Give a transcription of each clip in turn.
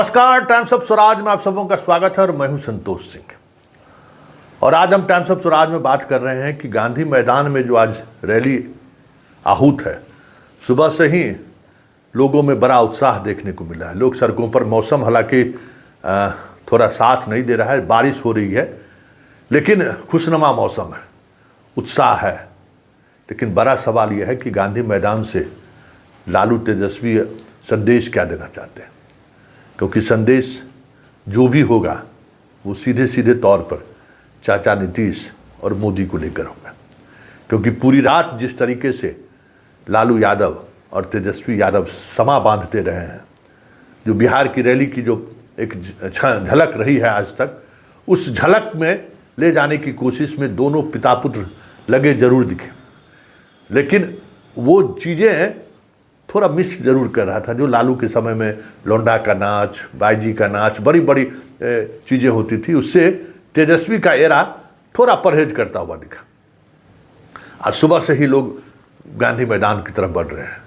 नमस्कार, times of Swaraj में आप सबों का स्वागत है और मैं हूं संतोष सिंह। और आज हम टाइम्स ऑफ स्वराज में बात कर रहे हैं कि गांधी मैदान में जो आज रैली आहूत है, सुबह से ही लोगों में बड़ा उत्साह देखने को मिला है। लोग सड़कों पर, मौसम हालांकि थोड़ा साथ नहीं दे रहा है, बारिश हो रही है, लेकिन खुशनुमा मौसम है, उत्साह है। लेकिन बड़ा सवाल यह है कि गांधी मैदान से लालू तेजस्वी संदेश क्या देना चाहते हैं, क्योंकि संदेश जो भी होगा वो सीधे सीधे तौर पर चाचा नीतीश और मोदी को लेकर होगा। क्योंकि पूरी रात जिस तरीके से लालू यादव और तेजस्वी यादव समा बांधते रहे हैं, जो बिहार की रैली की जो एक झलक रही है आज तक, उस झलक में ले जाने की कोशिश में दोनों पिता पुत्र लगे जरूर दिखे, लेकिन वो चीज़ें थोड़ा मिस जरूर कर रहा था। जो लालू के समय में लौंडा का नाच, बाईजी का नाच, बड़ी बड़ी चीज़ें होती थी, उससे तेजस्वी का एरा थोड़ा परहेज करता हुआ दिखा। आज सुबह से ही लोग गांधी मैदान की तरफ बढ़ रहे हैं,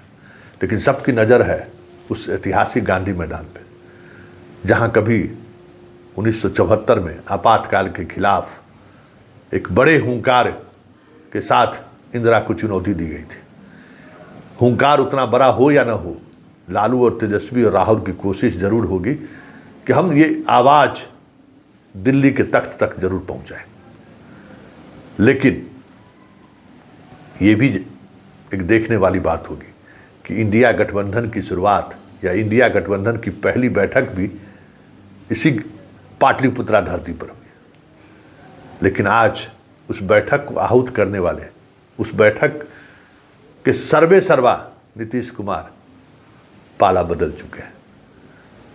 लेकिन सबकी नज़र है उस ऐतिहासिक गांधी मैदान पे, जहां कभी 1974 में आपातकाल के खिलाफ एक बड़े हुंकार के साथ इंदिरा को चुनौती दी गई थी। हुंकार उतना बड़ा हो या ना हो, लालू और तेजस्वी और राहुल की कोशिश जरूर होगी कि हम ये आवाज़ दिल्ली के तख्त तक जरूर पहुंचाएं। लेकिन ये भी एक देखने वाली बात होगी कि इंडिया गठबंधन की शुरुआत या इंडिया गठबंधन की पहली बैठक भी इसी पाटलिपुत्रा धरती पर हुई। लेकिन आज उस बैठक को आहूत करने वाले, उस बैठक के सर्वे सर्वा नीतीश कुमार पाला बदल चुके हैं।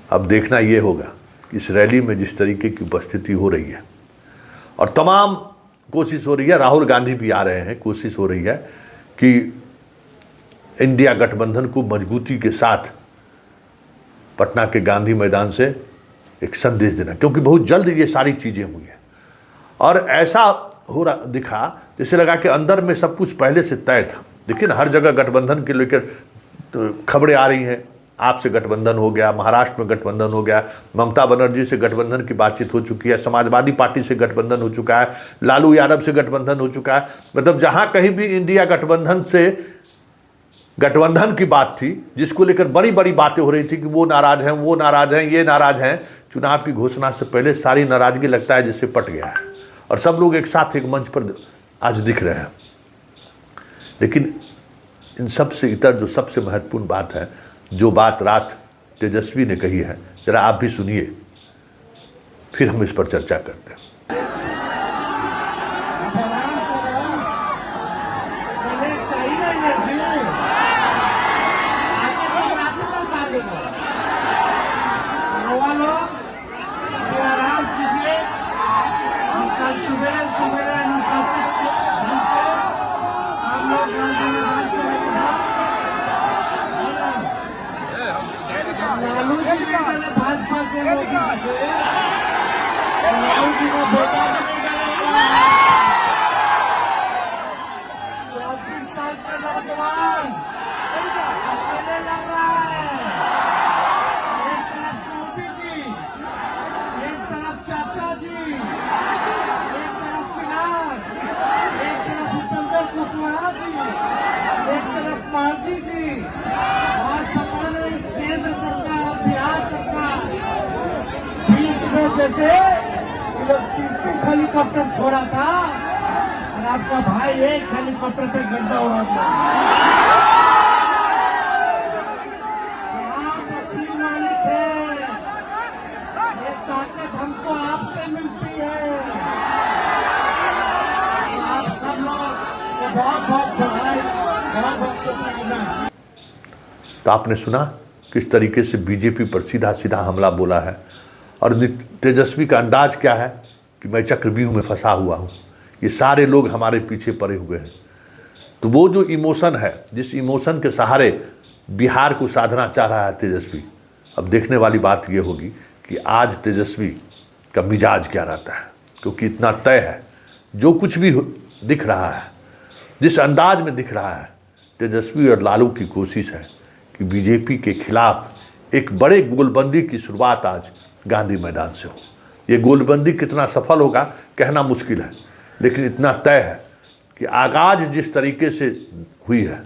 अब देखना ये होगा कि इस रैली में जिस तरीके की उपस्थिति हो रही है, और तमाम कोशिश हो रही है, राहुल गांधी भी आ रहे हैं, कोशिश हो रही है कि इंडिया गठबंधन को मजबूती के साथ पटना के गांधी मैदान से एक संदेश देना, क्योंकि बहुत जल्द ये सारी चीज़ें हुई हैं। और ऐसा हो रहा दिखा जैसे लगा कि अंदर में सब कुछ पहले से तय था। लेकिन हर जगह गठबंधन के लेकर खबरें आ रही हैं। आपसे गठबंधन हो गया, महाराष्ट्र में गठबंधन हो गया, ममता बनर्जी से गठबंधन की बातचीत हो चुकी है, समाजवादी पार्टी से गठबंधन हो चुका है, लालू यादव से गठबंधन हो चुका है। मतलब जहां कहीं भी इंडिया गठबंधन से गठबंधन की बात थी, जिसको लेकर बड़ी बड़ी बातें हो रही थी कि वो नाराज हैं, वो नाराज हैं, ये नाराज हैं, चुनाव की घोषणा से पहले सारी नाराजगी लगता है जैसे पट गया है, और सब लोग एक साथ एक मंच पर आज दिख रहे हैं। लेकिन इन सब से इतर जो सबसे महत्वपूर्ण बात है, जो बात रात तेजस्वी ने कही है, जरा आप भी सुनिए, फिर हम इस पर चर्चा करते हैं। सवेरे सवेरे अनुशासित ढंग से हम लोग गांधी मैदान चलेगा। लालू जी नहीं डरे भाजपा से, मोदी जी से, लालू जी का बेटा भी नहीं डरेगा। 34 साल का नौजवान अकेले लड़ रहा है। एक तरफ मोदी जी, एक तरफ चाचा जी, कुशवाहा जी, एक तरफ मांझी जी, और पता नहीं केंद्र सरकार, बिहार सरकार, बीच में जैसे लोग 30-30 हेलीकॉप्टर छोड़ा था, और आपका भाई एक हेलीकॉप्टर पे गड्ढा उड़ा दिया। आप असली मालिक है, ये ताकत हमको आपसे मिलती है। आप सब लोग बहुत बहुत बधाई, बहुत बहुत शुभकामनाएं। तो आपने सुना किस तरीके से बीजेपी पर सीधा सीधा हमला बोला है, और तेजस्वी का अंदाज क्या है कि मैं चक्रव्यूह में फंसा हुआ हूँ, ये सारे लोग हमारे पीछे पड़े हुए हैं। तो वो जो इमोशन है, जिस इमोशन के सहारे बिहार को साधना चाह रहा है तेजस्वी, अब देखने वाली बात ये होगी कि आज तेजस्वी का मिजाज क्या रहता है, क्योंकि इतना तय है, जो कुछ भी दिख रहा है, जिस अंदाज में दिख रहा है, तेजस्वी और लालू की कोशिश है कि बीजेपी के खिलाफ एक बड़े गोलबंदी की शुरुआत आज गांधी मैदान से हो। ये गोलबंदी कितना सफल होगा कहना मुश्किल है, लेकिन इतना तय है कि आगाज जिस तरीके से हुई है,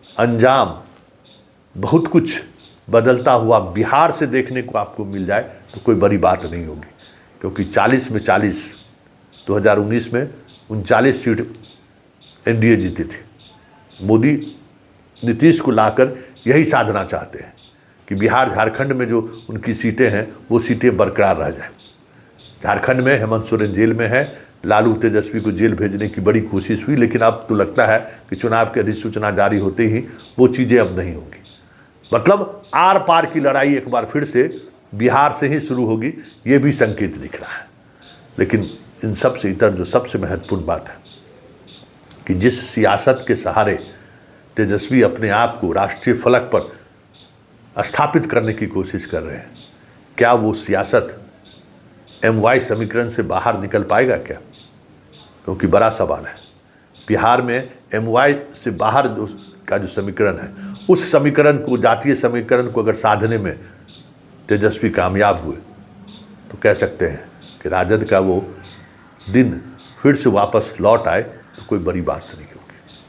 अंजाम बहुत कुछ बदलता हुआ बिहार से देखने को आपको मिल जाए तो कोई बड़ी बात नहीं होगी, क्योंकि 40 में 40 2019 में 39 सीट एनडीए जीती थी। मोदी नीतीश को लाकर यही साधना चाहते हैं कि बिहार झारखंड में जो उनकी सीटें हैं वो सीटें बरकरार रह जाएं। झारखंड में हेमंत सोरेन जेल में है, लालू तेजस्वी को जेल भेजने की बड़ी कोशिश हुई, लेकिन अब तो लगता है कि चुनाव की अधिसूचना जारी होते ही वो चीज़ें अब नहीं होंगी। मतलब आर पार की लड़ाई एक बार फिर से बिहार से ही शुरू होगी, ये भी संकेत दिख रहा है। लेकिन इन सब से इतर जो सबसे महत्वपूर्ण बात है कि जिस सियासत के सहारे तेजस्वी अपने आप को राष्ट्रीय फलक पर स्थापित करने की कोशिश कर रहे हैं, क्या वो सियासत MY समीकरण से बाहर निकल पाएगा क्या? क्योंकि बड़ा सवाल है। बिहार में MY से बाहर का जो समीकरण है, उस समीकरण को, जातीय समीकरण को अगर साधने में तेजस्वी कामयाब हुए तो कह सकते हैं कि राजद का वो दिन फिर से वापस लौट आए तो कोई बड़ी बात नहीं हो।